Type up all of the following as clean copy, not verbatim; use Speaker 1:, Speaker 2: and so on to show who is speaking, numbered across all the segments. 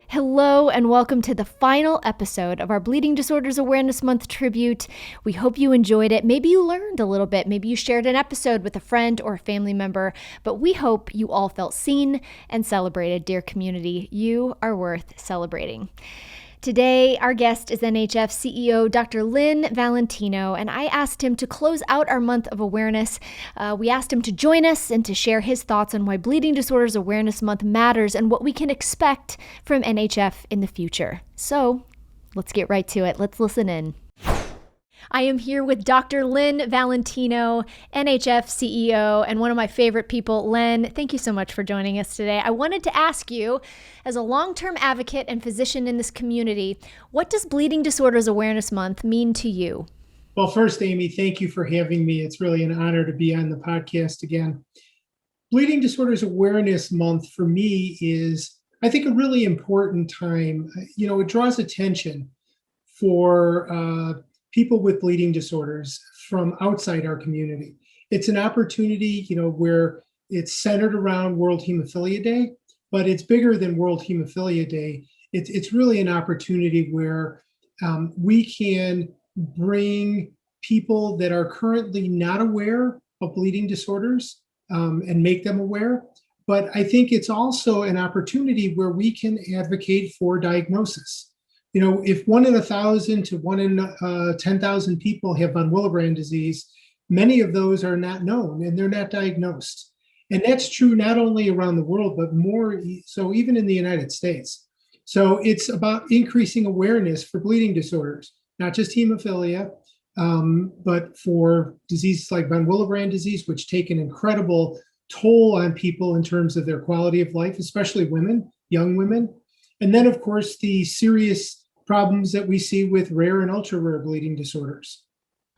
Speaker 1: Hello and welcome to the final episode of our Bleeding Disorders Awareness Month tribute. We hope you enjoyed it. Maybe you learned a little bit. Maybe you shared an episode with a friend or a family member, but we hope you all felt seen and celebrated, dear community. You are worth celebrating. Today, our guest is NHF CEO Dr. Len Valentino, and I asked him to close out our month of awareness. We asked him to join us and to share his thoughts on why Bleeding Disorders Awareness Month matters and what we can expect from NHF in the future. So, let's get right to it. Let's listen in. I am here with Dr. Len Valentino, NHF CEO, and one of my favorite people, Len. Thank you so much for joining us today. I wanted to ask you, as a long-term advocate and physician in this community, what does Bleeding Disorders Awareness Month mean to you?
Speaker 2: Well, first, Amy, thank you for having me. It's really an honor to be on the podcast again. Bleeding Disorders Awareness Month for me is, I think, a really important time. It draws attention for people with bleeding disorders from outside our community. It's an opportunity, where it's centered around World Hemophilia Day, but it's bigger than World Hemophilia Day. It's really an opportunity where we can bring people that are currently not aware of bleeding disorders and make them aware. But I think it's also an opportunity where we can advocate for diagnosis. If 1 in 1,000 to 1 in 10,000 people have von Willebrand disease, many of those are not known and they're not diagnosed. And that's true not only around the world, but more so even in the United States. So it's about increasing awareness for bleeding disorders, not just hemophilia, but for diseases like von Willebrand disease, which take an incredible toll on people in terms of their quality of life, especially women, young women. And then, of course, the serious problems that we see with rare and ultra-rare bleeding disorders.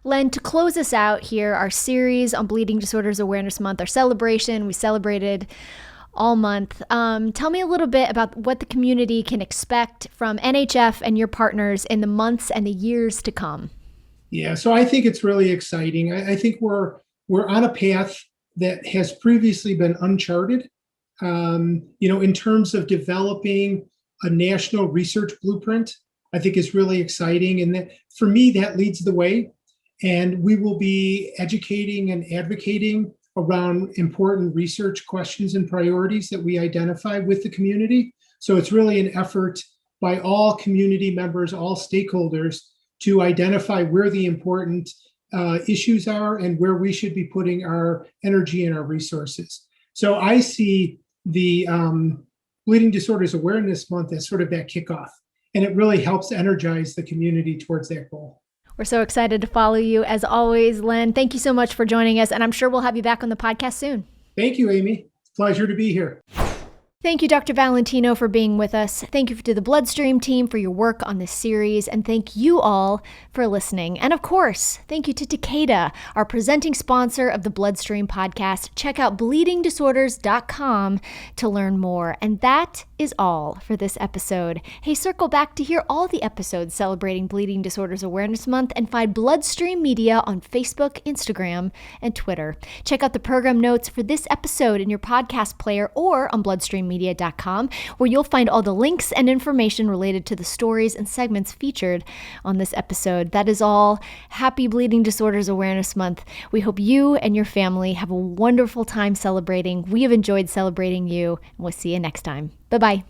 Speaker 1: Len, to close us out here, our series on Bleeding Disorders Awareness Month, our celebration, we celebrated all month. Tell me a little bit about what the community can expect from NHF and your partners in the months and the years to come.
Speaker 2: Yeah, so I think it's really exciting. I think we're on a path that has previously been uncharted, in terms of developing a national research blueprint. I think is really exciting. And that, for me, that leads the way. And we will be educating and advocating around important research questions and priorities that we identify with the community. So it's really an effort by all community members, all stakeholders, to identify where the important issues are and where we should be putting our energy and our resources. So I see the Bleeding Disorders Awareness Month as sort of that kickoff. And it really helps energize the community towards that goal.
Speaker 1: We're so excited to follow you as always, Len. Thank you so much for joining us, and I'm sure we'll have you back on the podcast soon.
Speaker 2: Thank you, Amy. It's a pleasure to be here.
Speaker 1: Thank you, Dr. Valentino, for being with us. Thank you to the Bloodstream team for your work on this series, and thank you all for listening. And of course, thank you to Takeda, our presenting sponsor of the Bloodstream podcast. Check out bleedingdisorders.com to learn more. And that is all for this episode. Hey, circle back to hear all the episodes celebrating Bleeding Disorders Awareness Month and find Bloodstream Media on Facebook, Instagram, and Twitter. Check out the program notes for this episode in your podcast player or on bloodstreammedia.com, where you'll find all the links and information related to the stories and segments featured on this episode. That is all. Happy Bleeding Disorders Awareness Month. We hope you and your family have a wonderful time celebrating. We have enjoyed celebrating you, and we'll see you next time. Bye-bye.